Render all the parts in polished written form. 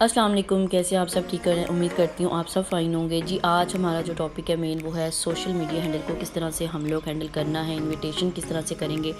अस्सलाम वालेकुम। कैसे आप सब ठीक करें, उम्मीद करती हूँ आप सब फ़ाइन होंगे जी। आज हमारा जो टॉपिक है मेन वो है सोशल मीडिया हैंडल को किस तरह से हम लोग हैंडल करना है, इनविटेशन किस तरह से करेंगे।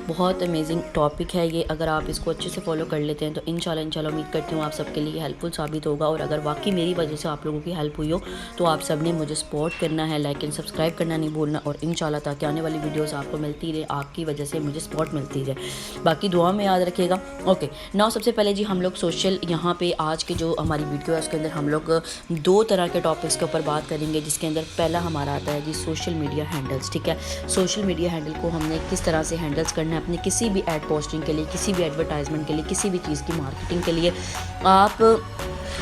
बहुत अमेजिंग टॉपिक है ये। अगर आप इसको अच्छे से फॉलो कर लेते हैं तो इंशाल्लाह उम्मीद करती हूँ आप सबके लिए हेल्पफुल साबित होगा। और अगर वाकई मेरी वजह से आप लोगों की हेल्प हुई हो तो आप सब ने मुझे सपोर्ट करना है, लाइक एंड सब्सक्राइब करना नहीं भूलना। और इंशाल्लाह ताकि आने वाली वीडियोज़ आपको मिलती रहे, आपकी वजह से मुझे सपोर्ट मिलती रहे। बाकी दुआ में याद रखिएगा। ओके नाउ सबसे पहले जी हम लोग सोशल यहाँ पे आज की जो हमारी वीडियो है उसके अंदर हम लोग दो तरह के टॉपिक्स के ऊपर बात करेंगे, जिसके अंदर पहला हमारा आता है जी सोशल मीडिया हैंडल्स। ठीक है, सोशल मीडिया हैंडल को हमने किस तरह से हैंडल्स करना है अपने किसी भी एड पोस्टिंग के लिए, किसी भी एडवर्टाइजमेंट के लिए, किसी भी चीज़ की मार्केटिंग के लिए। आप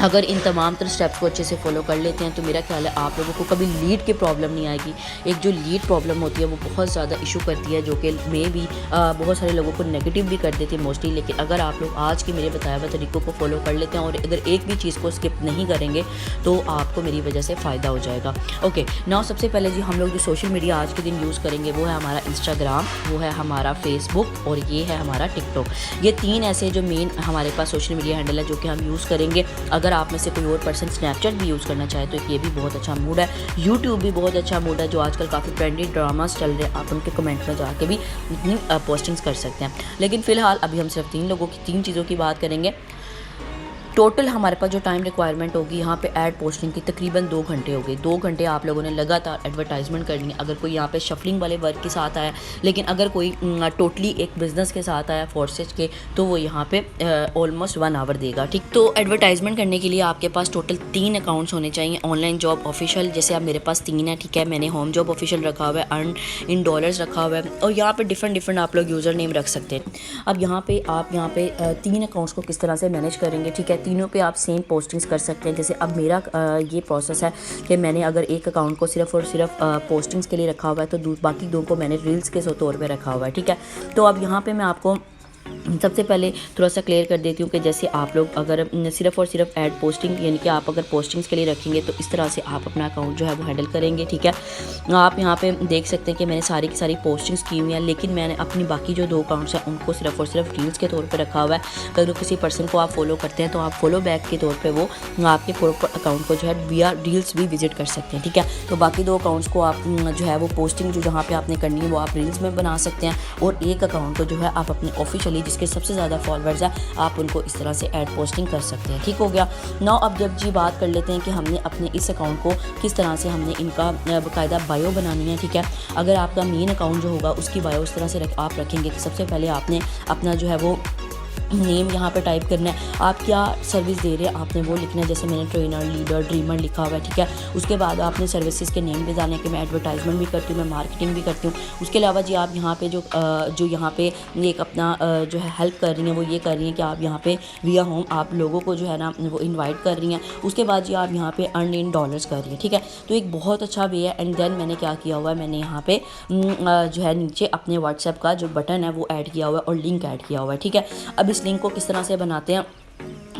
अगर इन तमाम तरह स्टेप्स को अच्छे से फॉलो कर लेते हैं तो मेरा ख्याल है आप लोगों को कभी लीड की प्रॉब्लम नहीं आएगी। एक जो लीड प्रॉब्लम होती है वो बहुत ज़्यादा इशू करती है, जो कि मे भी बहुत सारे लोगों को नेगेटिव भी कर देती है मोस्टली। लेकिन अगर आप लोग आज के मेरे बताए हुए तरीक़ों को फॉलो कर लेते हैं और अगर एक भी चीज़ को स्किप नहीं करेंगे तो आपको मेरी वजह से फ़ायदा हो जाएगा। ओके नाउ सबसे पहले जी हम लोग जो सोशल मीडिया आज के दिन यूज़ करेंगे वो है हमारा इंस्टाग्राम, वो है हमारा फेसबुक और ये है हमारा टिकटॉक। ये तीन ऐसे जो मेन हमारे पास सोशल मीडिया हैंडल है जो कि हम यूज़ करेंगे। अगर आप में से कोई और पर्सन स्नैपचैट भी यूज़ करना चाहे तो ये भी बहुत अच्छा मूड है। यूट्यूब भी बहुत अच्छा मूड है, जो आजकल काफ़ी ट्रेंडी ड्रामास चल रहे हैं, आप उनके कमेंट में जाके भी अपनी पोस्टिंग्स कर सकते हैं। लेकिन फ़िलहाल अभी हम सिर्फ तीन चीज़ों की बात करेंगे। टोटल हमारे पास जो टाइम रिक्वायरमेंट होगी यहाँ पे ऐड पोस्टिंग की तकरीबन 2 घंटे हो गई। 2 घंटे आप लोगों ने लगातार एडवर्टाइजमेंट करनी है। अगर कोई यहाँ पे शफलिंग वाले वर्क के साथ आया, लेकिन अगर कोई टोटली एक बिज़नेस के साथ आया फोर्सेज के, तो वो यहाँ पे ऑलमोस्ट 1 आवर देगा। ठीक, तो एडवर्टाइजमेंट करने के लिए आपके पास टोटल 3 अकाउंट्स होने चाहिए। ऑनलाइन जॉब ऑफिशियल, जैसे अब मेरे पास 3 है। ठीक है, मैंने होम जॉब ऑफिशियल रखा हुआ है, अर्न इन डॉलर्स रखा हुआ है, और यहाँ पे डिफरेंट आप लोग यूज़र नेम रख सकते हैं। अब यहाँ पे आप 3 अकाउंट्स को किस तरह से मैनेज करेंगे। ठीक है, तीनों पे आप सेम पोस्टिंग्स कर सकते हैं। जैसे अब मेरा ये प्रोसेस है कि मैंने अगर एक अकाउंट को सिर्फ और सिर्फ पोस्टिंग्स के लिए रखा हुआ है तो बाकी 2 को मैंने रील्स के तौर पे रखा हुआ है। ठीक है, तो अब यहाँ पे मैं आपको सबसे पहले थोड़ा सा क्लियर कर देती हूँ कि जैसे आप लोग अगर सिर्फ और सिर्फ ऐड पोस्टिंग, यानी कि आप अगर पोस्टिंग्स के लिए रखेंगे तो इस तरह से आप अपना अकाउंट जो है वो हैंडल करेंगे। ठीक है, आप यहाँ पे देख सकते हैं कि मैंने सारी की सारी पोस्टिंग्स की हुई हैं, लेकिन मैंने अपनी बाकी जो 2 अकाउंट्स हैं उनको सिर्फ और सिर्फ रील्स के तौर पे रखा हुआ है। अगर किसी पर्सन को आप फॉलो करते हैं तो आप फॉलो बैक के तौर पर वो आपके प्रॉपर अकाउंट को जो है विया रील्स भी विजिट कर सकते हैं। ठीक है, तो बाकी 2 अकाउंट्स को आप जो है वो पोस्टिंग जो जहाँ पर आपने करनी है वो आप रील्स में बना सकते हैं, और एक अकाउंट को जो है आप अपने ऑफिशियली जिसके सबसे ज़्यादा फॉलोअर्स है आप उनको इस तरह से ऐड पोस्टिंग कर सकते हैं। ठीक हो गया। नाउ अब जब जी बात कर लेते हैं कि हमने अपने इस अकाउंट को किस तरह से हमने इनका बाकायदा बायो बनानी है। ठीक है, अगर आपका मेन अकाउंट जो होगा उसकी बायो इस तरह से आप रखेंगे कि सबसे पहले आपने अपना जो है वो नेम यहाँ पे टाइप करना है, आप क्या सर्विस दे रहे हैं आपने वो लिखना है। जैसे मैंने ट्रेनर, लीडर, ड्रीमर लिखा हुआ है। ठीक है, उसके बाद आपने सर्विसेज के नेम भी डालने कि मैं एडवर्टाइजमेंट भी करती हूँ, मैं मार्केटिंग भी करती हूँ। उसके अलावा जी आप यहाँ पे जो यहाँ पे एक अपना जो है हेल्प कर रही हैं वो ये कर रही हैं कि आप यहाँ पे विया होम आप लोगों को जो है ना वो इन्वाइट कर रही हैं। उसके बाद जी आप यहाँ पे अर्न इन डॉलर्स कर रही हैं। ठीक है, तो एक बहुत अच्छा वे है। एंड देन मैंने क्या किया हुआ है, मैंने यहाँ पे जो है नीचे अपने व्हाट्सएप का जो बटन है वो ऐड किया हुआ है और लिंक ऐड किया हुआ है। ठीक है, अब इस लिंक को किस तरह से बनाते हैं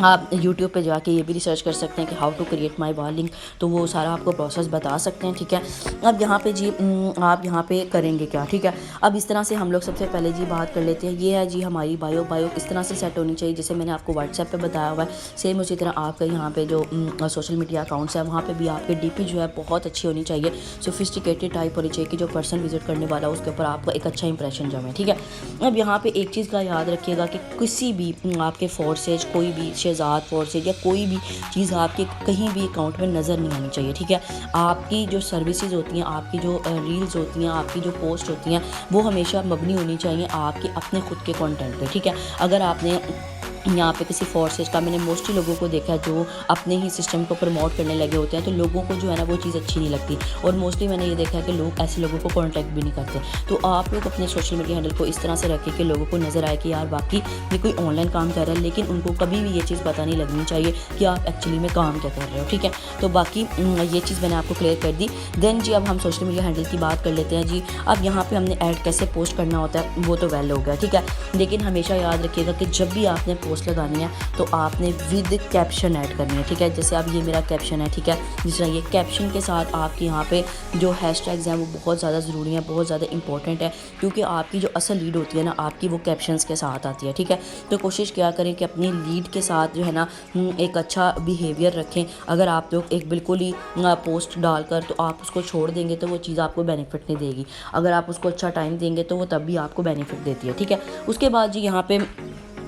आप यूट्यूब पे जाके ये भी रिसर्च कर सकते हैं कि हाउ टू क्रिएट माय वाल लिंक, तो वो सारा आपको प्रोसेस बता सकते हैं। ठीक है, अब यहाँ पे जी आप यहाँ पे करेंगे क्या। ठीक है, अब इस तरह से हम लोग सबसे पहले जी बात कर लेते हैं। ये है जी हमारी बायो इस तरह से सेट होनी चाहिए जैसे मैंने आपको व्हाट्सएप पे बताया हुआ है। सेम उसी तरह आपका यहाँ पे जो सोशल मीडिया अकाउंट्स है वहाँ पर भी आपके DP जो है बहुत अच्छी होनी चाहिए, सोफिस्टिकेटेड टाइप होनी चाहिए कि जो पर्सन विजिट करने वाला है उसके ऊपर आपका एक अच्छा इंप्रेशन जमे। ठीक है, अब यहाँ पर एक चीज़ का याद रखिएगा कि किसी भी आपके फोर्सेज, कोई भी शहजाद फोर्सेज या कोई भी चीज़ आपके कहीं भी अकाउंट में नज़र नहीं आनी चाहिए। ठीक है, आपकी जो सर्विसेज होती हैं, आपकी जो रील्स होती हैं, आपकी जो पोस्ट होती हैं वो हमेशा मबनी होनी चाहिए आपके अपने खुद के कंटेंट पे। ठीक है, अगर आपने यहाँ पे किसी फोर्सेज का, मैंने मोस्टली लोगों को देखा है जो अपने ही सिस्टम को प्रमोट करने लगे होते हैं तो लोगों को जो है ना वो चीज़ अच्छी नहीं लगती, और मोस्टली मैंने ये देखा है कि लोग ऐसे लोगों को कॉन्टैक्ट भी नहीं करते। तो आप लोग अपने सोशल मीडिया हैंडल को इस तरह से रखें कि लोगों को नज़र आए कि यार बाकी ये कोई ऑनलाइन काम कर रहा है, लेकिन उनको कभी भी ये चीज़ पता नहीं लगनी चाहिए कि आप एक्चुअली में काम क्या कर रहे हो। ठीक है, तो बाकी ये चीज़ मैंने आपको क्लियर कर दी। देन जी अब हम सोशल मीडिया हैंडल की बात कर लेते हैं जी। अब यहाँ पर हमने ऐड कैसे पोस्ट करना होता है वो तो वेल हो गया। ठीक है, लेकिन हमेशा याद रखिएगा कि जब भी आपने पोस्ट लगानी है तो आपने विद कैप्शन ऐड करनी है, ठीक है। जैसे अब ये मेरा कैप्शन है, ठीक है। जिस तरह ये कैप्शन के साथ आपके यहाँ पे जो हैशटैग्स हैं वो बहुत ज़्यादा ज़रूरी हैं, बहुत ज़्यादा इंपॉर्टेंट है, क्योंकि आपकी जो असल लीड होती है ना आपकी वो कैप्शंस के साथ आती है, ठीक है। तो कोशिश क्या करें कि अपनी लीड के साथ जो है ना एक अच्छा बिहेवियर रखें। अगर आप लोग एक बिल्कुल ही पोस्ट डालकर तो आप उसको छोड़ देंगे तो वो चीज़ आपको बेनिफिट नहीं देगी। अगर आप उसको अच्छा टाइम देंगे तो वो तब भी आपको बेनिफिट देती है, ठीक है। उसके बाद जी यहाँ पे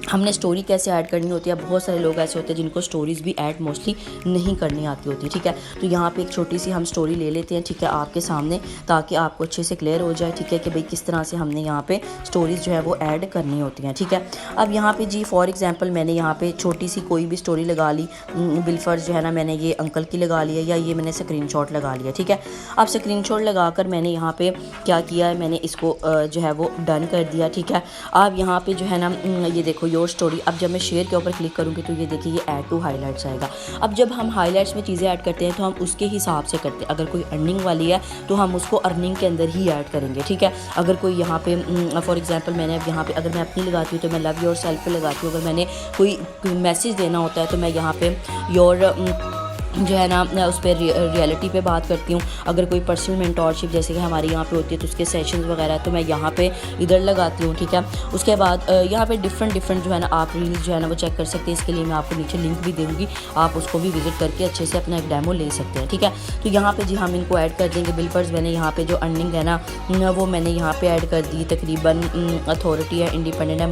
हमने स्टोरी कैसे ऐड करनी होती है। बहुत सारे लोग ऐसे होते हैं जिनको स्टोरीज़ भी ऐड मोस्टली नहीं करनी आती होती, ठीक है। तो यहाँ पे एक छोटी सी हम स्टोरी ले लेते हैं, ठीक है, आपके सामने, ताकि आपको अच्छे से क्लियर हो जाए, ठीक है, कि भाई किस तरह से हमने यहाँ पे स्टोरीज़ जो है वो ऐड करनी होती हैं, ठीक है। अब यहाँ पे जी फॉर एग्जांपल मैंने यहाँ पे छोटी सी कोई भी स्टोरी लगा ली, बिलफर्ज जो है ना मैंने ये अंकल की लगा लिया या ये मैंने स्क्रीनशॉट लगा लिया, ठीक है। अब स्क्रीनशॉट लगाकर मैंने यहाँ पे क्या किया है, मैंने इसको जो है वो डन कर दिया, ठीक है। अब यहाँ पे जो है ना ये देखो योर स्टोरी। अब जब मैं शेयर के ऊपर क्लिक करूँगी तो ये देखिए ये ऐड टू हाइलाइट्स आएगा। अब जब हम हाइलाइट्स में चीज़ें ऐड करते हैं तो हम उसके हिसाब से करते हैं। अगर कोई अर्निंग वाली है तो हम उसको अर्निंग के अंदर ही ऐड करेंगे, ठीक है। अगर कोई यहाँ पे फॉर एग्जांपल मैंने अब यहाँ पे अगर मैं अपनी लगाती हूँ तो मैं लव योर सेल्फ पे लगाती हूँ। अगर मैंने कोई मैसेज देना होता है तो मैं यहाँ पे योर जो है ना उस पर रियलिटी पे बात करती हूँ। अगर कोई पर्सनल मेंटोरशिप जैसे कि हमारे यहाँ पे होती है तो उसके सेशंस वगैरह तो मैं यहाँ पे इधर लगाती हूँ, ठीक है। उसके बाद यहाँ पे डिफरेंट जो है ना आप रील्स जो है ना वो चेक कर सकते हैं। इसके लिए मैं आपको नीचे लिंक भी दूँगी, आप उसको भी विजिट करके अच्छे से अपना एक डेमो ले सकते हैं, ठीक है। तो यहाँ पर जी हम इनको ऐड कर देंगे। बिलफर्स मैंने यहाँ पर जो अर्निंग है ना वो मैंने यहाँ पर ऐड कर दी। तकरीबन अथॉरिटी है, इंडिपेंडेंट है,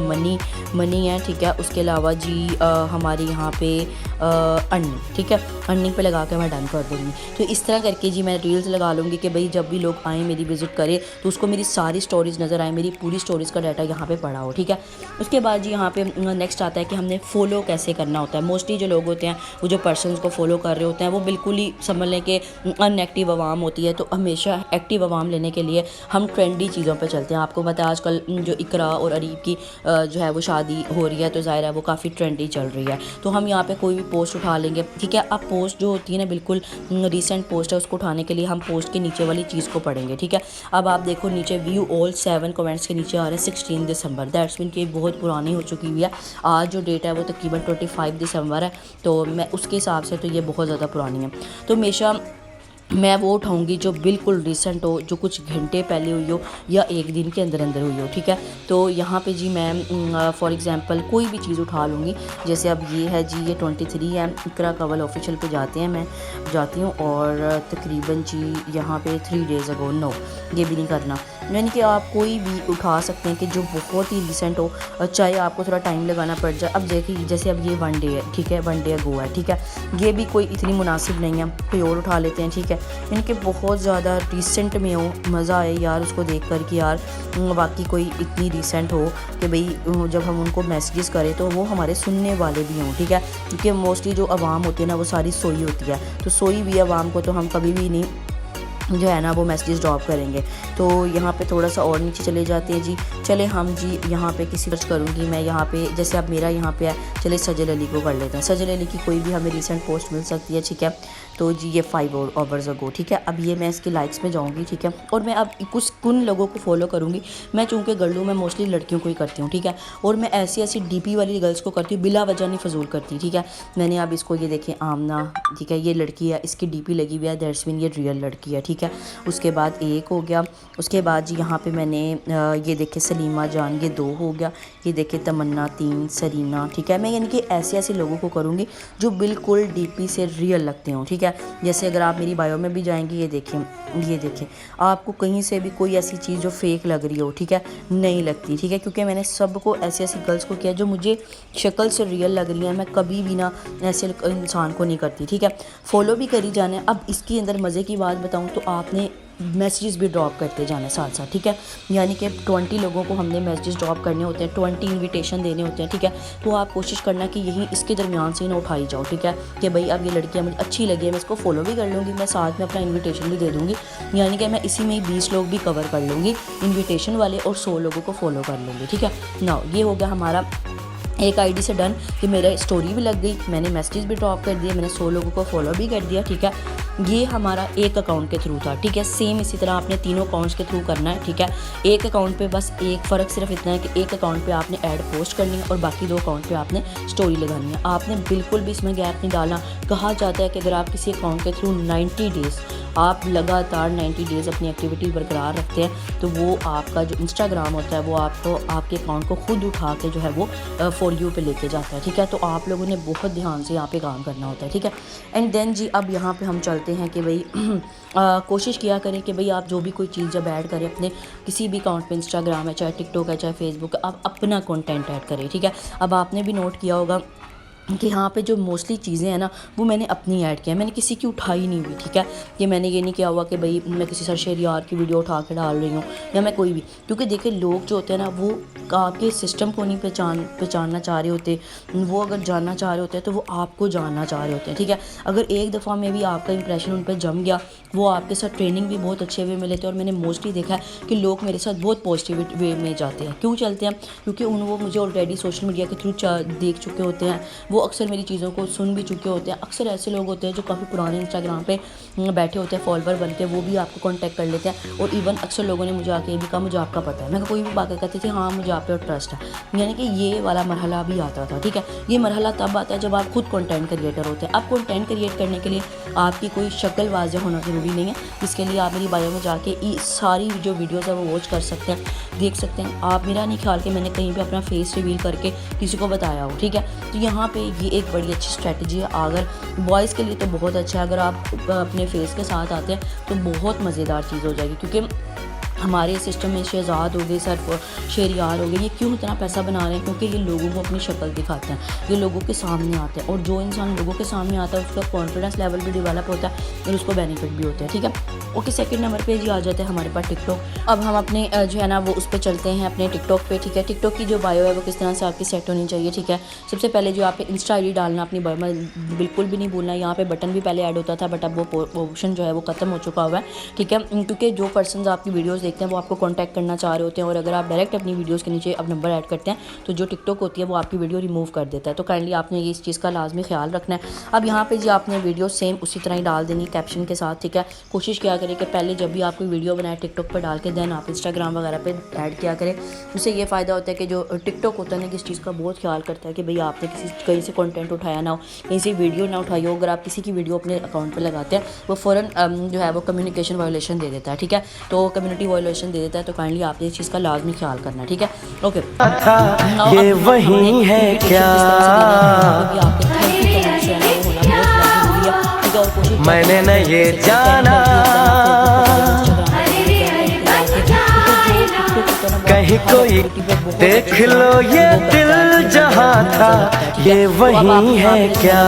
मनी है, ठीक है। उसके अलावा जी हमारी यहाँ पे अर्निंग, ठीक है, अर्निंग पे लगा के मैं डन कर दूँगी। तो इस तरह करके जी मैं रील्स लगा लूँगी कि भाई जब भी लोग आएँ मेरी विजिट करें तो उसको मेरी सारी स्टोरीज़ नज़र आए, मेरी पूरी स्टोरीज़ का डाटा यहाँ पे पड़ा हो, ठीक है। उसके बाद जी यहाँ पे नेक्स्ट आता है कि हमने फॉलो कैसे करना होता है। मोस्टली जो लोग होते हैं वो जो पर्सनस को फॉलो कर रहे होते हैं वो बिल्कुल ही समझ लें कि अनएक्टिव आवाम होती है। तो हमेशा एक्टिव आवाम लेने के लिए हम ट्रेंडी चीज़ों पर चलते हैं। आपको पता है आजकल जो इकरा और अरीब की जो है वो शादी हो रही है तो ज़ाहिर है वो काफ़ी ट्रेंडी चल रही है। तो हम यहाँ पे कोई भी पोस्ट उठा लेंगे, ठीक है। अब पोस्ट जो होती है ना बिल्कुल रीसेंट पोस्ट है, उसको उठाने के लिए हम पोस्ट के नीचे वाली चीज़ को पढ़ेंगे, ठीक है। अब आप देखो नीचे व्यू ऑल 7 कमेंट्स के नीचे आ रहे हैं 16 दिसंबर। दैट्स मीन कि बहुत पुरानी हो चुकी हुई है। आज जो डेट है वो तकरीबन 25 दिसंबर है, तो मैं उसके हिसाब से तो ये बहुत ज़्यादा पुरानी है। तो हमेशा मैं वो उठाऊंगी जो बिल्कुल रिसेंट हो, जो कुछ घंटे पहले हुई हो या एक दिन के अंदर अंदर हुई हो, ठीक है। तो यहाँ पे जी मैं फॉर एग्जांपल कोई भी चीज़ उठा लूँगी। जैसे अब ये है जी ये 23 है, इकरा कवल ऑफिशियल पे जाते हैं, मैं जाती हूँ और तकरीबन जी यहाँ पे 3 डेज़ अगो, नो ये भी नहीं करना, यानी कि आप कोई भी उठा सकते हैं कि जो बहुत ही रिसेंट हो, चाहे आपको थोड़ा टाइम लगाना पड़ जाए। अब देखिए जैसे अब ये 1 डे है, ठीक है, 1 डे अगो है, ठीक है। ये भी कोई इतनी मुनासिब नहीं है, कोई और उठा लेते हैं, ठीक है। यानी कि बहुत ज़्यादा रिसेंट में हो, मज़ा आए यार उसको देख कर कि यार वाकई कोई इतनी रिसेंट हो कि भाई जब हम उनको मैसेजेस करें तो वो हमारे सुनने वाले भी हों, ठीक है। क्योंकि मोस्टली जो आवाम होती है ना वो सारी सोई होती है, तो सोई हुई आवाम को तो हम कभी भी नहीं जो है ना वो मैसेजेस ड्रॉप करेंगे। तो यहाँ पे थोड़ा सा और नीचे चले जाते हैं जी। चले हम जी यहाँ पे किसी सर्च करूँगी मैं, यहाँ पे जैसे अब मेरा यहाँ पे है, चले सजल अली को कर लेते हैं। सजल अली की कोई भी हमें रिसेंट पोस्ट मिल सकती है, ठीक है। तो जी ये 5 आवर्स अगो, ठीक है। अब ये मैं इसके लाइक्स में जाऊँगी, ठीक है। और मैं अब कुछ लोगों को फॉलो करूँगी। मैं चूँकि गर्लू मैं मोस्टली लड़कियों को ही करती हूँ, ठीक है। और मैं ऐसी डीपी वाली गर्ल्स को करती हूँ, बिला वजह नहीं फजूल करती, ठीक है। मैंने अब इसको ये देखें आमना, ठीक है, ये लड़की है, इसकी डीपी लगी हुई है, दैट्स मीन ये रियल लड़की है, ठीक है। उसके बाद एक हो गया। उसके बाद जी यहाँ पे मैंने ये देखे सलीमा जान, ये 2 हो गया। ये देखे तमन्ना 3, सरीना, ठीक है। मैं यानी कि ऐसे लोगों को करूँगी जो बिल्कुल डीपी से रियल लगते हों, ठीक है। जैसे अगर आप मेरी बायो में भी जाएंगे, ये देखें आपको कहीं से भी कोई ऐसी चीज़ जो फेक लग रही हो, ठीक है, नहीं लगती, ठीक है। क्योंकि मैंने सबको ऐसी गर्ल्स को किया जो मुझे शक्ल से रियल लग रही है। मैं कभी भी ना ऐसे इंसान को नहीं करती, ठीक है। फॉलो भी करी जाने। अब इसके अंदर मज़े की बात बताऊँ तो आपने मैसेजेस भी ड्रॉप करते जाना साथ साथ, ठीक है। यानी कि 20 लोगों को हमने मैसेजेस ड्रॉप करने होते हैं, 20 इनविटेशन देने होते हैं, ठीक है। तो आप कोशिश करना कि यही इसके दरमियान से ना उठाई जाओ, ठीक है। कि भाई अब ये लड़कियां मुझे अच्छी लगी है, मैं इसको फॉलो भी कर लूँगी, मैं साथ में अपना इन्विटेशन भी दे दूँगी। यानी कि मैं इसी में ही 20 लोग भी कवर कर लूँगी इन्विटेशन वाले और 100 लोगों को फॉलो कर लूँगी, ठीक है ना। ये हो गया हमारा एक आईडी से डन कि मेरा स्टोरी भी लग गई, मैंने मैसेज भी ड्रॉप कर दिए, मैंने 100 लोगों को फॉलो भी कर दिया, ठीक है। ये हमारा एक अकाउंट के थ्रू था, ठीक है। सेम इसी तरह आपने तीनों अकाउंट्स के थ्रू करना है, ठीक है। एक अकाउंट पे बस एक फ़र्क सिर्फ इतना है कि एक अकाउंट पे आपने ऐड पोस्ट करनी है और बाकी 2 अकाउंट पे आपने स्टोरी लगानी है। आपने बिल्कुल भी इसमें गैप नहीं डालना। कहा जाता है कि अगर आप किसी अकाउंट के थ्रू 90 डेज़ आप लगातार 90 डेज़ अपनी एक्टिविटी बरकरार रखते हैं तो वो आपका जो इंस्टाग्राम होता है वो आपको आपके अकाउंट को खुद उठा के जो है वो फॉर यू पे लेके जाता है, ठीक है। तो आप लोगों ने बहुत ध्यान से यहाँ पे काम करना होता है, ठीक है। एंड देन जी अब यहाँ पे हम चलते हैं कि भाई कोशिश किया करें कि भाई आप जो भी कोई चीज़ जब ऐड करें अपने किसी भी अकाउंट पे, इंस्टाग्राम है चाहे टिकटॉक है चाहे फेसबुक है, आप अपना कंटेंट ऐड करें, ठीक है। अब आपने भी नोट किया होगा कि यहाँ पे जो मोस्टली चीज़ें हैं ना वो मैंने अपनी ऐड किया, मैंने किसी की उठाई नहीं हुई, ठीक है। कि मैंने ये नहीं किया हुआ कि भाई मैं किसी सर शहरियार की वीडियो उठा के डाल रही हूँ या मैं कोई भी, क्योंकि देखिए लोग जो होते हैं ना वो आपके सिस्टम को नहीं पहचानना चाह रहे होते, वो अगर जानना चाह रहे होते हैं तो वो आपको जानना चाह रहे होते हैं, ठीक है। अगर एक दफ़ा में भी आपका इंप्रेशन उन पर जम गया, वो आपके साथ ट्रेनिंग भी बहुत अच्छे वे में लेते हैं। और मैंने मोस्टली देखा है कि लोग मेरे साथ बहुत पॉजिटिव वे में जाते हैं। क्यों चलते हैं? क्योंकि वो मुझे ऑलरेडी सोशल मीडिया के थ्रू देख चुके होते हैं, वो अक्सर मेरी चीज़ों को सुन भी चुके होते हैं। अक्सर ऐसे लोग होते हैं जो काफ़ी पुराने इंस्टाग्राम पे बैठे होते हैं फॉलोवर बन के, वो भी आपको कांटेक्ट कर लेते हैं। और इवन अक्सर लोगों ने मुझे आके ये भी कहा मुझे आपका पता है, मैं कोई भी बात कहती थी हाँ मुझे आप पे ट्रस्ट है, यानी कि ये वाला मरहला भी आता था, ठीक है। ये मरहला तब आता है जब आप खुद कंटेंट क्रिएटर होते हैं। अब कंटेंट क्रिएट करने के लिए आपकी कोई शक्ल वाज़ेह होना ज़रूरी नहीं है, इसके लिए आप मेरी बायो में जाके सारी जो वीडियोज़ है वो वॉच कर सकते हैं, देख सकते हैं। आप मेरा नहीं ख्याल कि मैंने कहीं भी अपना फेस रिवील करके किसी को बताया हो, ठीक है। तो यहाँ पे ये एक बड़ी अच्छी स्ट्रैटेजी है। अगर बॉयज़ के लिए तो बहुत अच्छा है, अगर आप अपने फेस के साथ आते हैं तो बहुत मज़ेदार चीज़ हो जाएगी। क्योंकि हमारे सिस्टम में शहजाद हो गए, सरफ शहरियार हो गए, ये क्यों इतना पैसा बना रहे हैं? क्योंकि ये लोगों को अपनी शक्ल दिखाते हैं, ये लोगों के सामने आते हैं। और जो इंसान लोगों के सामने आता है उसका कॉन्फिडेंस लेवल भी डेवलप होता है और उसको बेनिफिट भी होते हैं, ठीक है। ओके, सेकंड नंबर पे जी आ जाते हैं हमारे पास टिकटॉक। अब हम अपने जो है ना वो उस पर चलते हैं अपने टिकटॉक पे, ठीक है। टिकटॉक की जो बायो है वो किस तरह से आपकी सेट होनी चाहिए, ठीक है। सबसे पहले जो आप इंस्टा आईडी डालना अपनी बायो में बिल्कुल भी नहीं भूलना। यहाँ पे बटन भी पहले ऐड होता था बट अब वो ऑप्शन जो है वो ख़त्म हो चुका हुआ है, ठीक है। क्योंकि जो पर्सन आपकी वीडियोज़ देखते हैं वो आपको कॉन्टैक्ट करना चाह रहे होते हैं और अगर आप डायरेक्ट अपनी वीडियोज़ के नीचे अब नंबर ऐड करते हैं तो जो टिकटॉक होती है वो आपकी वीडियो रिमूव कर देता है। तो काइंडली आपने ये इस चीज़ का लाजमी ख्याल रखना है। अब यहाँ पे जी आपने वीडियो सेम उसी तरह ही डाल देनी कैप्शन के साथ, ठीक है। कोशिश किया करें कि पहले जब भी आप कोई वीडियो बनाए टिकटॉक पर डाल के देन आप इंस्टाग्राम वगैरह पे ऐड किया करें। उससे ये फ़ायदा होता है कि जो टिकटॉक होता है ना किस चीज़ का बहुत ख्याल करता है कि भाई आपने कहीं से कंटेंट उठाया ना हो, कहीं से वीडियो ना उठाई हो। अगर आप किसी की वीडियो अपने अकाउंट पर लगाते हैं वो फ़ौरन जो है वो कम्युनिकेशन वायोलेशन दे देता है, ठीक है। तो कम्युनिटी वायोलेशन दे देता है। तो काइंडली आपने इस चीज़ का लाजमी ख्याल करना, ठीक है। ओके, ये वही है क्या मैंने न ये जाना, कहीं कोई देख लो ये दिल जहाँ था ये वही है क्या।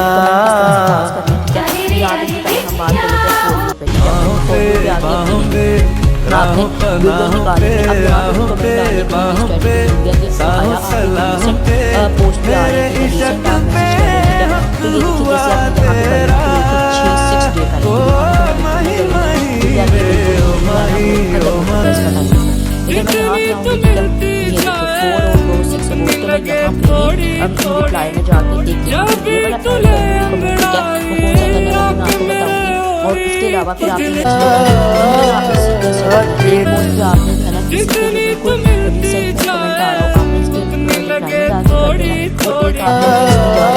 और इसके अलावा फिर आपने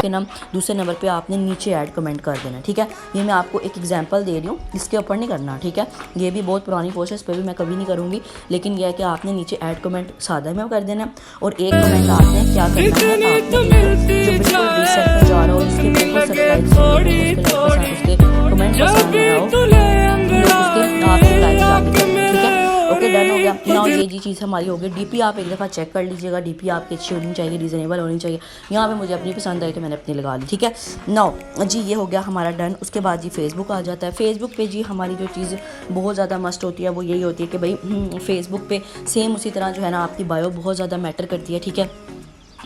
के नाम दूसरे नंबर पे आपने नीचे ऐड कमेंट कर देना, ठीक है। ये मैं आपको एक एग्जांपल दे रही हूँ, इसके ऊपर नहीं करना, ठीक है। ये भी बहुत पुरानी पोस्ट है, इस पर भी मैं कभी नहीं करूँगी, लेकिन यह है कि आपने नीचे ऐड कमेंट सादा में कर देना। और एक कमेंट आपने क्या करना है, आपने जो बिल्कुल रिसेंट में जा रहा हो जिसके बिल्कुल सब्सक्राइब उसके कमेंट पसंद आया हो उसके आपने लाइक जाके करना, ठीक है। ओके, डन हो गया ना। ये जी चीज़ हमारी हो गई। डीपी आप एक दफ़ा चेक कर लीजिएगा, डीपी आपकी अच्छी होनी चाहिए, रीज़नेबल होनी चाहिए। यहाँ पे मुझे अपनी पसंद आई तो मैंने अपनी लगा ली, ठीक है। नाउ जी ये हो गया हमारा डन। उसके बाद जी फेसबुक आ जाता है। फेसबुक पे जी हमारी जो चीज़ बहुत ज़्यादा मस्ट होती है वो यही होती है कि भाई फेसबुक पे सेम उसी तरह जो है ना आपकी बायो बहुत ज़्यादा मैटर करती है, ठीक है।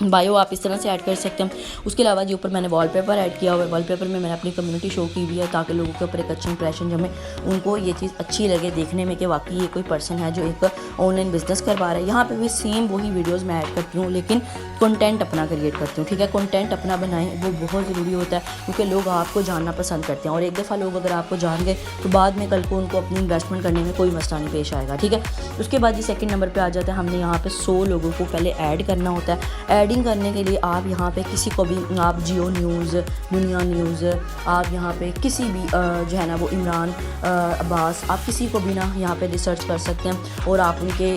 बायो आप इस तरह से ऐड कर सकते हैं। उसके अलावा जी ऊपर मैंने वॉलपेपर ऐड किया हुआ है। वॉलपेपर में मैंने अपनी कम्युनिटी शो की हुई है ताकि लोगों के ऊपर एक अच्छा इंप्रेशन जमे, उनको ये चीज़ अच्छी लगे देखने में कि वाकई ये कोई पर्सन है जो एक ऑनलाइन बिजनेस करवा रहा है। यहाँ पे भी सेम वही वीडियोस मैं ऐड करती हूँ, लेकिन कंटेंट अपना क्रिएट करती हूँ, ठीक है। कंटेंट अपना बनाएं, वो बहुत ज़रूरी होता है क्योंकि लोग आपको जानना पसंद करते हैं, और एक दफ़ा लोग अगर आपको जान गए तो बाद में कल को उनको अपनी इन्वेस्टमेंट करने में कोई मसला नहीं पेश आएगा, ठीक है। उसके बाद जी सेकंड नंबर पे आ जाता है, हमने यहाँ पे 100 लोगों को पहले ऐड करना होता है। ऐडिंग करने के लिए आप यहाँ पे किसी को भी, आप जियो न्यूज़, दुनिया न्यूज़, आप यहाँ पे किसी भी जो है ना वो इमरान अब्बास, आप किसी को भी ना यहाँ पे रिसर्च कर सकते हैं और आप उनके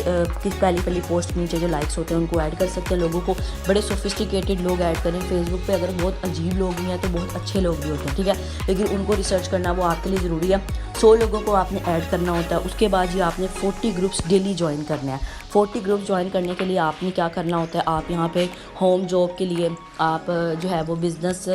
पहली पोस्ट के नीचे जो लाइक्स होते हैं उनको ऐड कर सकते हैं। लोगों को बड़े सोफिस्टिकेटेड लोग ऐड करें। फेसबुक पे अगर बहुत अजीब लोग भी हैं तो बहुत अच्छे लोग भी होते हैं, ठीक है, लेकिन उनको रिसर्च करना वो आपके लिए ज़रूरी है। 100 लोगों को आपने ऐड करना होता है। उसके बाद जी आपने 40 ग्रुप्स डेली ज्वाइन करना है। 40 ग्रुप्स ज्वाइन करने के लिए आपने क्या करना होता है, आप यहाँ पे होम जॉब के लिए, आप जो है वो बिज़नेस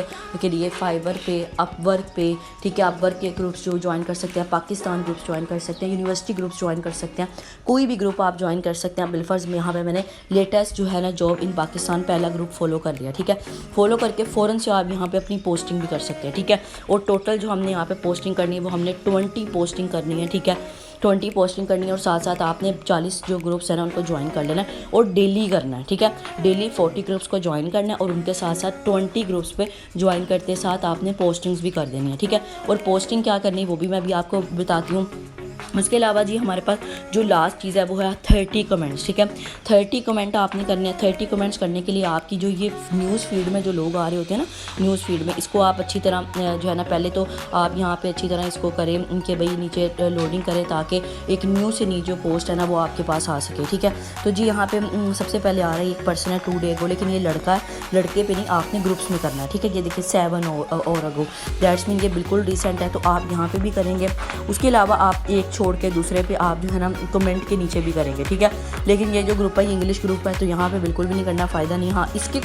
के लिए फाइवर पे, अपवर्क पे, ठीक है, अपवर्क के ग्रुप्स जो ज्वाइन कर सकते हैं, पाकिस्तान ग्रुप्स ज्वाइन कर सकते हैं, यूनिवर्सिटी ग्रुप्स ज्वाइन कर सकते हैं, कोई भी ग्रुप आप ज्वाइन कर सकते हैं। बिलफर्ज में यहाँ पे मैंने लेटेस्ट जो है ना जॉब इन पाकिस्तान पहला ग्रुप फॉलो कर लिया, ठीक है। फॉलो करके फ़ौरन से आप यहाँ पे अपनी पोस्टिंग भी कर सकते हैं, ठीक है। और टोटल जो हमने यहाँ पे पोस्टिंग करनी है वो हमने 20 पोस्टिंग करनी है, ठीक है, 20 पोस्टिंग करनी है। और साथ साथ आपने 40 जो ग्रुप्स हैं ना उनको ज्वाइन कर लेना है और डेली करना है, ठीक है। डेली 40 ग्रुप्स को ज्वाइन करना है और उनके साथ साथ 20 ग्रुप्स पे ज्वाइन करते साथ आपने पोस्टिंग्स भी कर देनी है, ठीक है। और पोस्टिंग क्या करनी है वो भी मैं भी आपको बताती हूँ। उसके अलावा जी हमारे पास जो लास्ट चीज़ है वो है 30 कमेंट्स, ठीक है। 30 कमेंट आपने करने हैं। 30 कमेंट्स करने के लिए आपकी जो ये न्यूज़ फीड में जो लोग आ रहे होते हैं ना, न्यूज़ फीड में, इसको आप अच्छी तरह जो है ना पहले तो आप यहाँ पे अच्छी तरह इसको करें, इनके भाई नीचे लोडिंग करें ताकि एक न्यू से न्यू जो पोस्ट है ना वो आपके पास आ सके, ठीक है। तो जी यहाँ पे सबसे पहले आ रहा है एक पर्सन है 2 डे को, लेकिन ये लड़का है, लड़के पे नहीं, आपने ग्रुप्स में करना है, ठीक है। ये देखिए 7 और अगो, दैट्स मीन ये बिल्कुल रिसेंट है, तो आप यहाँ पे भी करेंगे। उसके अलावा आप एक छोड़ के दूसरे पे आप जो है ना कमेंट के नीचे भी करेंगे, ठीक है। लेकिन ये जो ग्रुप है इंग्लिश ग्रुप है तो यहाँ पे बिल्कुल भी नहीं करना, फ़ायदा नहीं। हाँ, इसके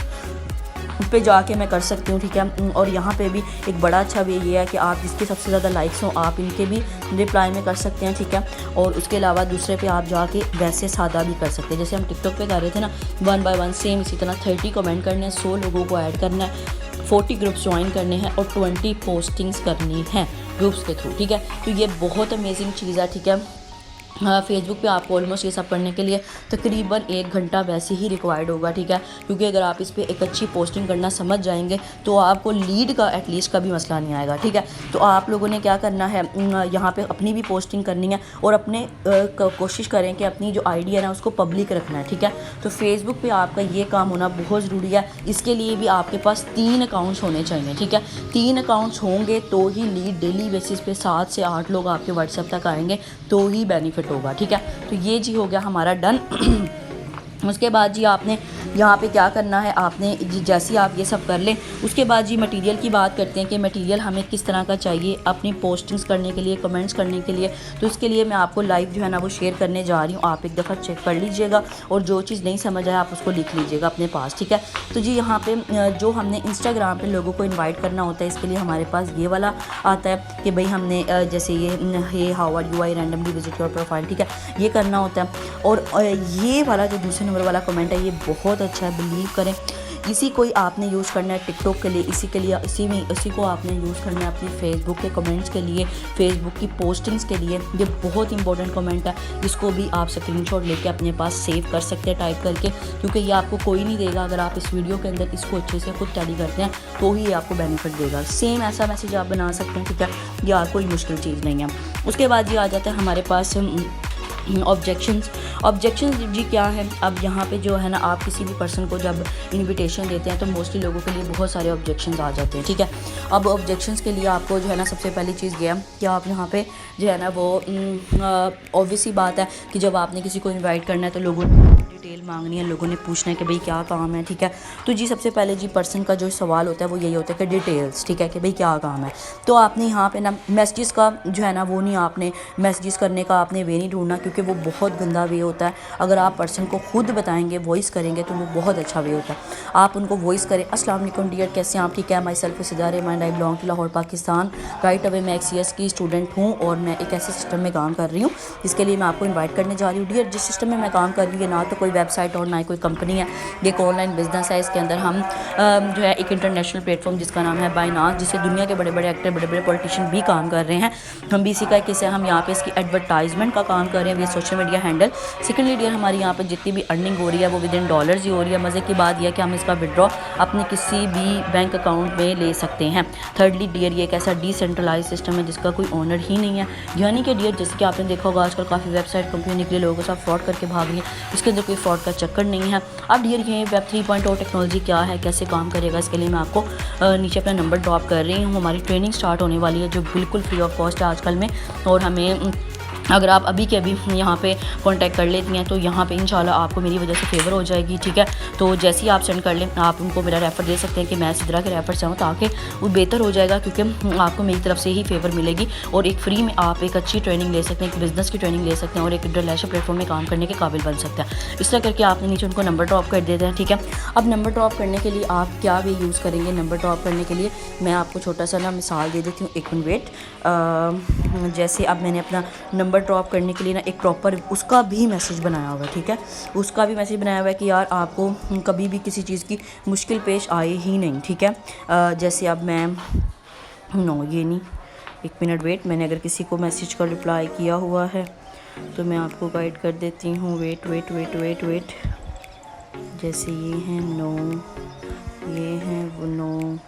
पे जाके मैं कर सकती हूँ, ठीक है। और यहाँ पे भी एक बड़ा अच्छा वे ये है कि आप जिसके सबसे ज़्यादा लाइक्स हों आप इनके भी रिप्लाई में कर सकते हैं, ठीक है। और उसके अलावा दूसरे पे आप जाके वैसे सादा भी कर सकते हैं, जैसे हम टिकटॉक पे कर रहे थे ना, 1 बाय 1 सेम इसी तरह 30 कमेंट करने हैं, 100 लोगों को ऐड करना है, 40 ग्रुप्स ज्वाइन करने हैं और 20 पोस्टिंग्स करनी है ग्रुप्स के थ्रू, ठीक है। तो ये बहुत अमेजिंग चीज़ है, ठीक है। फेसबुक पे आपको ऑलमोस्ट ये सब करने के लिए तकरीबन 1 घंटा वैसे ही रिक्वायर्ड होगा, ठीक है, क्योंकि अगर आप इस पे एक अच्छी पोस्टिंग करना समझ जाएंगे तो आपको लीड का एटलीस्ट का भी मसला नहीं आएगा, ठीक है। तो आप लोगों ने क्या करना है, यहाँ पे अपनी भी पोस्टिंग करनी है और अपने कोशिश करें कि अपनी जो आईडी है ना उसको पब्लिक रखना है, ठीक है। तो फेसबुक पे आपका ये काम होना बहुत ज़रूरी है। इसके लिए भी आपके पास 3 अकाउंट्स होने चाहिए, ठीक है। 3 अकाउंट्स होंगे तो ही लीड डेली बेसिस पे 7 से 8 लोग आपके व्हाट्सएप तक आएंगे तो ही बेनिफिट होगा, ठीक है। तो ये जी हो गया हमारा डन। उसके बाद जी आपने यहाँ पे क्या करना है, आपने जैसे ही आप ये सब कर लें उसके बाद जी मटेरियल की बात करते हैं कि मटेरियल हमें किस तरह का चाहिए अपनी पोस्टिंग्स करने के लिए, कमेंट्स करने के लिए। तो इसके लिए मैं आपको लाइव जो है ना वो शेयर करने जा रही हूँ, आप एक दफ़ा चेक कर लीजिएगा और जो चीज़ नहीं समझ आए आप उसको लिख लीजिएगा अपने पास, ठीक है। तो जी यहाँ पे जो हमने इंस्टाग्राम पे लोगों को इन्वाइट करना होता है, इसके लिए हमारे पास ये वाला आता है कि भाई हमने जैसे ये how are you, I randomly visit your profile, ठीक है, ये करना होता है। और ये वाला जो दूसरे नंबर वाला कमेंट है ये बहुत अच्छा है, बिलीव करें। इसी को ही आपने यूज़ करना है टिकटॉक के लिए, इसी को आपने यूज़ करना है अपनी फेसबुक के कमेंट्स के लिए, फेसबुक की पोस्टिंग्स के लिए। ये बहुत इंपॉर्टेंट कमेंट है, इसको भी आप स्क्रीनशॉट लेके अपने पास सेव कर सकते हैं टाइप करके, क्योंकि ये आपको कोई नहीं देगा। अगर आप इस वीडियो के अंदर इसको अच्छे से खुद टैली करते हैं तो ही ये आपको बेनिफिट देगा। सेम ऐसा मैसेज आप बना सकते हैं, ठीक है, ये कोई मुश्किल चीज़ नहीं है। उसके बाद ये आ जाता है हमारे पास ऑब्जेक्शंस जी क्या है। अब यहाँ पे जो है ना आप किसी भी पर्सन को जब इनविटेशन देते हैं तो मोस्टली लोगों के लिए बहुत सारे ऑब्जेक्शंस आ जाते हैं, ठीक है। अब ऑब्जेक्शंस के लिए आपको जो है ना सबसे पहली चीज़ ये है कि आप यहाँ पे जो है ना वो ऑब्वियसली बात है कि जब आपने किसी को इन्वाइट करना है तो लोगों ने डिटेल मांगनी है, लोगों ने पूछना है कि भाई क्या काम है, ठीक है। तो जी सबसे पहले जी पर्सन का जो सवाल होता है वो यही होता है कि डिटेल्स, ठीक है, कि भाई क्या काम है। तो आपने यहाँ पे ना मैसेजेस का जो है ना वो नहीं, आपने मैसेजेस करने का आपने वे नहीं ढूंढना, क्योंकि वो बहुत गंदा वे होता है। अगर आप पर्सन को खुद बताएंगे, वॉइस करेंगे तो वो बहुत अच्छा वे होता है। आप उनको वॉइस करें, अस्सलाम वालेकुम डियर, कैसे हैं आप, ठीक है, माई सेल्फ सिदारे माइंड, I belong to Lahore Pakistan, right away मैं एक CS की स्टूडेंट हूँ और मैं एक ऐसे सिस्टम में काम कर रही हूँ जिसके लिए मैं आपको इन्वाइट करने जा रही हूँ। डियर, जिस सिस्टम में मैं काम कर रही हूँ ना तो कोई वेबसाइट और ना ही कोई कंपनी है, ये एक ऑनलाइन बिजनेस है। इसके अंदर हम जो है एक इंटरनेशनल प्लेटफॉर्म जिसका नाम है बाइनांस, जिससे दुनिया के बड़े बड़े एक्टर, बड़े बड़े पॉलिटिशियन भी काम कर रहे हैं। हम भी इसी का किस्सा, हम यहाँ पे इसकी एडवर्टाइजमेंट का काम कर रहे हैं, ये social media handle. Secondly dear, हमारी यहाँ पे जितनी भी अर्निंग हो रही है वो विद इन डॉलर्स ही हो रही है। मज़े की बात यह है कि हम इसका विड्रॉ अपने किसी भी बैंक अकाउंट में ले सकते हैं। थर्डली डियर, ये एक ऐसा डिसेंट्रलाइज सिस्टम है जिसका कोई ओनर ही नहीं है, यानी कि डियर जैसे कि आपने देखा होगा आजकल काफ़ी वेबसाइट कंपनियाँ निकले, लोगों के साथ फ्रॉड करके भाग रही है। इसके अंदर कोई फ्रॉड का चक्कर नहीं है। अब डियर ये वेब 3.0 टेक्नोलॉजी क्या है, कैसे काम करेगा, इसके लिए मैं आपको नीचे अपना नंबर ड्रॉप कर रही हूँ। हमारी ट्रेनिंग स्टार्ट होने वाली है जो बिल्कुल फ्री ऑफ कॉस्ट है आजकल में, और हमें अगर आप अभी के अभी यहाँ पे कांटेक्ट कर लेती हैं तो यहाँ पे इंशाल्लाह आपको मेरी वजह से फेवर हो जाएगी, ठीक है। तो जैसे ही आप सेंड कर लें, आप उनको मेरा रेफ़र दे सकते हैं कि मैं सिद्रा के रेफ़र से हूँ, ताकि वो बेहतर हो जाएगा, क्योंकि आपको मेरी तरफ से ही फेवर मिलेगी और एक फ्री में आप एक अच्छी ट्रेनिंग ले सकते हैं, एक बिज़नेस की ट्रेनिंग ले सकते हैं और एक इंटरनेशनल प्लेटफॉर्म में काम करने के काबिल बन सकते हैं। इस तरह करके आपने नीचे उनको नंबर ड्रॉप कर देते हैं, ठीक है। अब नंबर ड्रॉप करने के लिए आप क्या भी यूज़ करेंगे, नंबर ड्रॉप करने के लिए मैं आपको छोटा सा ना मिसाल दे देती हूँ। एक मिनट वेट, जैसे अब मैंने अपना नंबर ड्रॉप करने के लिए ना एक प्रॉपर उसका भी मैसेज बनाया हुआ है, ठीक है। उसका भी मैसेज बनाया हुआ है कि यार आपको कभी भी किसी चीज़ की मुश्किल पेश आए ही नहीं, ठीक है। जैसे अब मैं ये नहीं, एक मिनट वेट, मैंने अगर किसी को मैसेज का रिप्लाई किया हुआ है तो मैं आपको गाइड कर देती हूँ। वेट, जैसे ये है नो, ये है वो नो,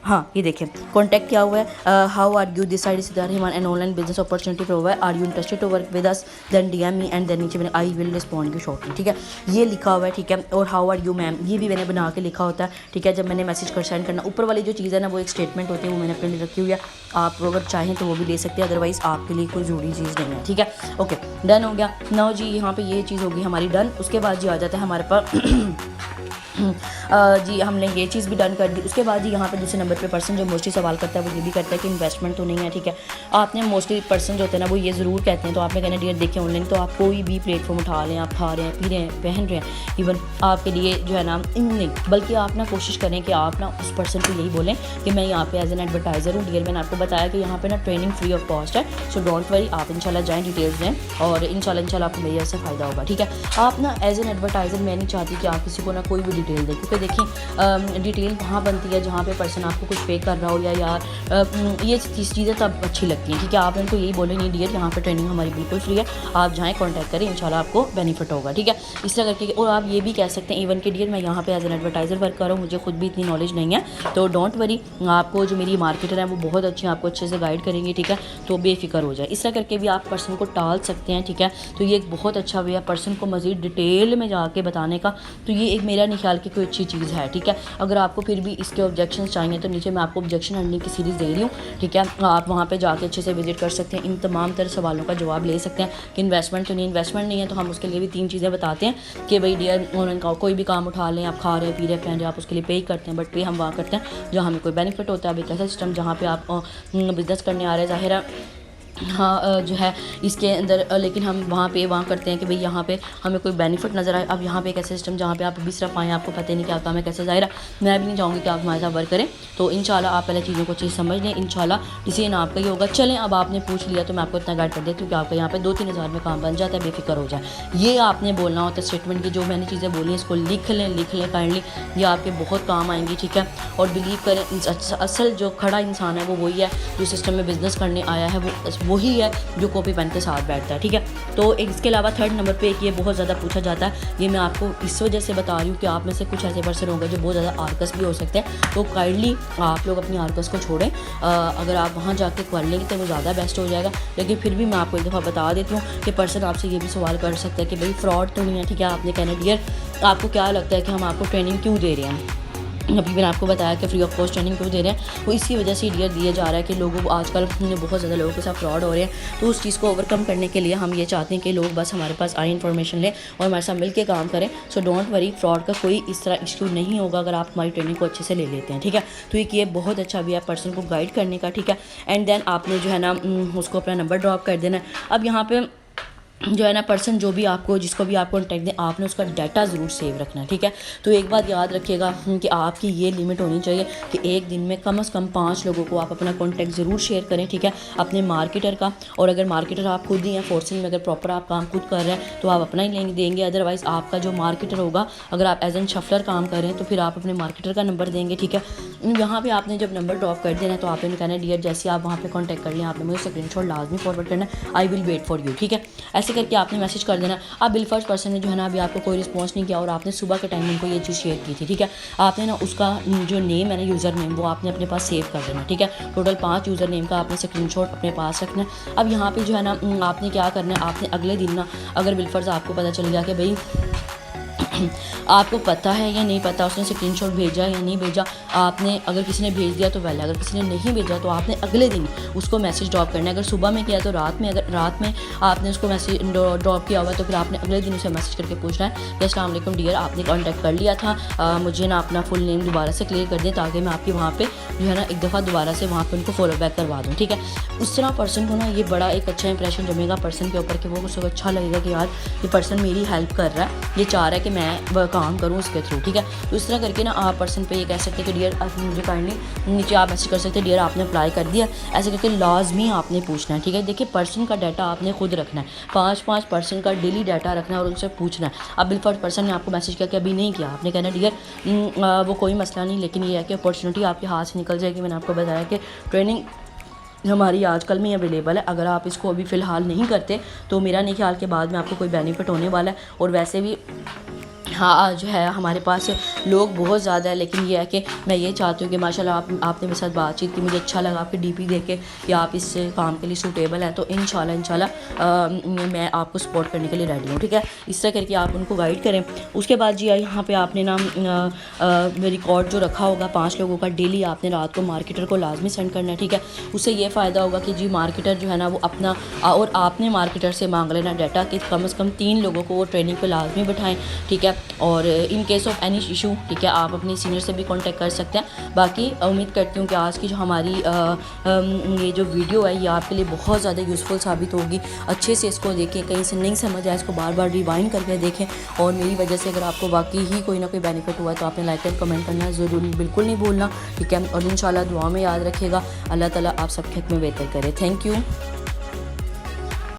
हाँ ये देखिए कॉन्टैक्ट किया हुआ है। How are you, this side is Siddharth Himan, an online business opportunity provide, are you interested to work with us, then DM me, and then नीचे मैंने I will respond you shortly, ठीक है, ये लिखा हुआ है, ठीक है। और हाउ आर यू मैम, ये भी मैंने बना के लिखा होता है, ठीक है। जब मैंने मैसेज कर सेंड करना, ऊपर वाली जो चीज़ है ना वो एक स्टेटमेंट होती है, वो मैंने अपने लिए रखी हुई है। आप अगर चाहें तो वो भी ले सकते हैं, अदरवाइज़ आपके लिए कोई ज़रूरी चीज़ नहीं है, ठीक है। ओके, डन हो गया। नाउ जी यहाँ पे ये चीज़ होगी हमारी डन। उसके बाद जी आ जाता है हमारे पास जी हमने ये चीज़ भी डन कर दी। उसके बाद जी यहाँ पे दूसरे नंबर पे पर्सन जो मोस्टली सवाल करता है वो ये भी करता है कि इन्वेस्टमेंट तो नहीं है, ठीक है। आपने मोस्टली पर्सन जो होते हैं ना वो ये ज़रूर कहते हैं, तो आपने कहना डियर देखिए ऑनलाइन तो आप कोई भी प्लेटफॉर्म उठा लें, आप खा रहे हैं, पी रहे हैं, पहन रहे हैं, इवन आपके लिए जो है ना नहीं, बल्कि आप ना कोशिश करें कि आप ना उस पर्सन को यही बोलें कि मैं यहाँ पे एज एन एडवर्टाइज़र हूँ। डियर मैंने आपको बताया कि यहाँ पे ना ट्रेनिंग फ्री ऑफ कॉस्ट है, सो डोंट वरी, आप इंशाल्लाह जाएँ, डिटेल्स दें और इंशाल्लाह आपको मेरी से फ़ायदा होगा, ठीक है। आप ना एज एन एडवर्टाइज़र मैं नहीं चाहती कि आप किसी को ना कोई भी डिटेल दें, क्योंकि देखिए डिटेल वहाँ बनती है जहाँ पे पर्सन आपको कुछ पे कर रहा हो, या यार ये चीज़ें तब अच्छी लगती हैं, ठीक है। आप उनको यही बोलें नहीं डियर यहाँ पे ट्रेनिंग हमारी बिल्कुल फ्री है, आप जाएँ कॉन्टैक्ट करें, इंशाल्लाह आपको बेनिफिट होगा, ठीक है। इस तरह करके, और आप ये भी कह सकते हैं इवन कि डियर मैं यहाँ पे एज एन एडवर्टाइज़र वर्क कर रहा हूँ, मुझे खुद भी इतनी नॉलेज नहीं है, तो डोंट वरी, आपको जो मेरी मार्केटर है वो बहुत अच्छी आपको अच्छे से गाइड करेंगे, ठीक है, तो बेफिक्र हो जाए। इस तरह करके भी आप पर्सन को टाल सकते हैं, ठीक है। तो ये एक बहुत अच्छा वे है पर्सन को मज़ीद डिटेल में जाके बताने का, तो ये एक मेरा नहीं ख्याल की कोई अच्छी चीज़ है, ठीक है। अगर आपको फिर भी इसके ऑब्जेक्शन चाहिए तो नीचे मैं आपको ऑब्जेक्शन हैंडलिंग की सीरीज़ दे रही हूँ, ठीक है। आप वहाँ पे जाके अच्छे से विजिट कर सकते हैं, इन तमाम तरह सवालों का जवाब ले सकते हैं कि इन्वेस्टमेंट तो नहीं, इन्वेस्टमेंट नहीं है तो हम उसके लिए भी 3 चीज़ें बताते हैं कि भाई डियर ऑनलाइन का कोई भी काम उठा लें, आप खा रहे हैं, पी रहे हैं, पहन रहे, आप उसके लिए पे करते हैं, बट पे हम वहाँ करते हैं जहाँ हमें कोई बेनिफिट होता है। अब एक ऐसा सिस्टम जहाँ पर आप बिज़नेस करने आ रहे हैं, ज़ाहिर है हाँ जो है इसके अंदर, लेकिन हम वहाँ करते हैं कि भाई यहाँ पे हमें कोई बेनिफिट नज़र आए। अब यहाँ पे एक ऐसा सिस्टम जहाँ पे आप भी सिर्फ आएँ, आपको पता नहीं क्या काम है, कैसे ज़ाहिर मैं भी नहीं चाहूँगी कि आप हमारे साथ वर्क करें, तो इंशाल्लाह आप पहले चीज़ों को चीज़ समझ लें, इंशाल्लाह डिसीजन आपका ही होगा। चलें अब आपने पूछ लिया तो मैं आपको इतना गाइड कर देती हूँ कि आपका यहाँ पे 2-3 हज़ार में काम बन जाता है, बेफिक्र हो जाए। ये आपने बोलना होता है स्टेटमेंट की, जो मैंने चीज़ें बोली हैं इसको लिख लें काइंडली, ये आपके बहुत काम आएंगी, ठीक है। और बिलीव करें असल जो खड़ा इंसान है वो वही है जो सिस्टम में बिज़नेस करने आया है, वो वही है जो कॉपी पेन के साथ बैठता है, ठीक है। तो इसके अलावा थर्ड नंबर पे एक ये बहुत ज़्यादा पूछा जाता है, ये मैं आपको इस वजह से बता रही हूँ कि आप में से कुछ ऐसे पर्सन होंगे जो बहुत ज़्यादा आर्कस भी हो सकते हैं, तो काइंडली आप लोग अपनी आर्कस को छोड़ें। अगर आप वहाँ जाके कर लेंगे तो वो ज़्यादा बेस्ट हो जाएगा। लेकिन फिर भी मैं आपको एक दफ़ा बता देती हूँ कि पर्सन आपसे ये भी सवाल कर सकता है कि भाई फ्रॉड तो नहीं है, ठीक है। आपने कहना डियर आपको क्या लगता है कि हम आपको ट्रेनिंग क्यों दे रहे हैं, अभी मैंने आपको बताया कि फ्री ऑफ कॉस्ट ट्रेनिंग क्यों दे रहे हैं, वो इसी वजह से डियर दिया जा रहा है कि लोगों आजकल बहुत ज़्यादा लोगों के साथ फ्रॉड हो रहे हैं। तो उस चीज़ को ओवरकम करने के लिए हम ये चाहते हैं कि लोग बस हमारे पास आए, इन्फॉर्मेशन लें और हमारे साथ मिलकर काम करें। सो डोंट वरी, फ्रॉड का कोई इस तरह इशू नहीं होगा अगर आप हमारी ट्रेनिंग को अच्छे से ले लेते हैं, ठीक है। तो एक ये बहुत अच्छा भी है पर्सन को गाइड करने का, ठीक है। एंड देन आपने जो है ना उसको अपना नंबर ड्रॉप कर देना है। अब यहाँ पर जो है ना पर्सन जो भी आपको जिसको भी आप कॉन्टैक्ट दें, आपने उसका डाटा ज़रूर सेव रखना है, ठीक है। तो एक बात याद रखिएगा कि आपकी ये लिमिट होनी चाहिए कि एक दिन में कम से कम 5 लोगों को आप अपना कॉन्टैक्ट ज़रूर शेयर करें, ठीक है, अपने मार्केटर का। और अगर मार्केटर आप खुद ही हैं, फोर्सिंग में अगर प्रॉपर आप काम खुद कर रहे हैं तो आप अपना ही देंगे। अदरवाइज़ आपका जो मार्केटर होगा, अगर आप एज एन शफलर काम कर रहे हैं तो फिर आप अपने मार्केटर का नंबर देंगे, ठीक है। यहाँ पे आपने जब नंबर ड्रॉप कर देना है तो आपने कहना है डियर, जैसे आप वहाँ पे कांटेक्ट कर लें, आपने मुझे स्क्रीनशॉट लाजमी फॉरवर्ड करना है, I will wait for you, ठीक है। ऐसे करके आपने मैसेज कर देना। अब बिलफर्स्ट पर्सन ने जो है ना अभी आपको कोई रिस्पॉन्स नहीं किया और आपने सुबह के टाइम उनको ये चीज़ शेयर की थी, ठीक है। आपने ना उसका जो नेम है ना, यूज़र नेम, वो आपने अपने पास सेव कर देना, ठीक है। टोटल 5 यूज़र नेम का आपने स्क्रीनशॉट अपने पास रखना है। अब यहाँ पे जो है ना आपने क्या करना है, आपने अगले दिन ना, अगर बिलफर्ज आपको पता चल गया कि भाई आपको पता है या नहीं पता उसने स्क्रीनशॉट भेजा या नहीं भेजा, आपने अगर किसी ने भेज दिया तो वेल, अगर किसी ने नहीं भेजा तो आपने अगले दिन उसको मैसेज ड्रॉप करना है। अगर सुबह में किया तो रात में, अगर रात में आपने उसको मैसेज ड्रॉप किया हुआ तो फिर आपने अगले दिन उसे मैसेज करके पूछना है कि अस्सलाम वालेकुम डियर, आपने कॉन्टैक्ट कर लिया था, मुझे ना अपना फुल नेम दोबारा से क्लियर कर दें ताकि मैं आपके वहाँ पर जो है ना एक दफ़ा दोबारा से वहाँ पर उनको फॉलो बैक करवा दूँ, ठीक है। उस तरह पर्सन को ना ये बड़ा एक अच्छा इंप्रेशन जमेगा पर्सन के ऊपर कि वो उसको अच्छा लगेगा कि यार ये पर्सन मेरी हेल्प कर रहा है, ये चाह रहा है कि मैं काम करूँ उसके थ्रू, ठीक है। तो इस तरह करके ना आप पर्सन पे ये कह सकते हैं कि डियर मुझे काइंडली नीचे आप मैसेज कर सकते हैं डियर आपने अप्लाई कर दिया, ऐसे करके लाजमी आपने पूछना है, ठीक है। देखिए पर्सन का डाटा आपने खुद रखना है, 5 पर्सन का डेली डाटा रखना है और उनसे पूछना है। अब बिलफर्स्ट पर्सन ने आपको मैसेज किया कि अभी नहीं किया, आपने कहना डियर वो कोई मसला नहीं, लेकिन ये है कि अपॉर्चुनिटी आपके हाथ से निकल जाएगी। मैंने आपको बताया कि ट्रेनिंग हमारी आजकल में अवेलेबल है, अगर आप इसको अभी फ़िलहाल नहीं करते तो मेरा नहीं ख्याल के बाद में आपको कोई बेनिफिट होने वाला है। और वैसे भी हाँ जो है हमारे पास लोग बहुत ज़्यादा है, लेकिन ये है कि मैं ये चाहती हूँ कि माशाल्लाह आपने मेरे साथ बातचीत की, मुझे अच्छा लगा आपके डीपी देख के कि आप इस काम के लिए सूटेबल हैं, तो इंशाल्लाह मैं आपको सपोर्ट करने के लिए रेडी हूँ, ठीक है। इस तरह करके आप उनको गाइड करें। उसके बाद जी यहाँ पे आपने ना रिकॉर्ड जो रखा होगा 5 लोगों का, डेली आपने रात को मार्केटर को लाजमी सेंड करना है, ठीक है। उससे ये फ़ायदा होगा कि जी मार्केटर जो है ना वो अपना, और आपने मार्केटर से मांग लेना डाटा कि कम से कम 3 लोगों को वो ट्रेनिंग पर लाजमी बिठाएँ, ठीक है। और in case of any issue, ठीक है, आप अपने सीनियर से भी कांटेक्ट कर सकते हैं। बाकी उम्मीद करती हूँ कि आज की जो हमारी ये जो वीडियो है ये आपके लिए बहुत ज़्यादा यूज़फुल साबित होगी। अच्छे से इसको देखें, कहीं से नहीं समझ आए इसको बार बार रिवाइंड करके देखें, और मेरी वजह से अगर आपको वाकई ही कोई ना कोई बेनिफिट हुआ तो आपने लाइक एंड कमेंट करना ज़रूर बिल्कुल नहीं भूलना, ठीक है। और इंशाल्लाह दुआ में याद रखिएगा। अल्लाह ताला आप सबके हक़ में बेहतर करे। Thank you.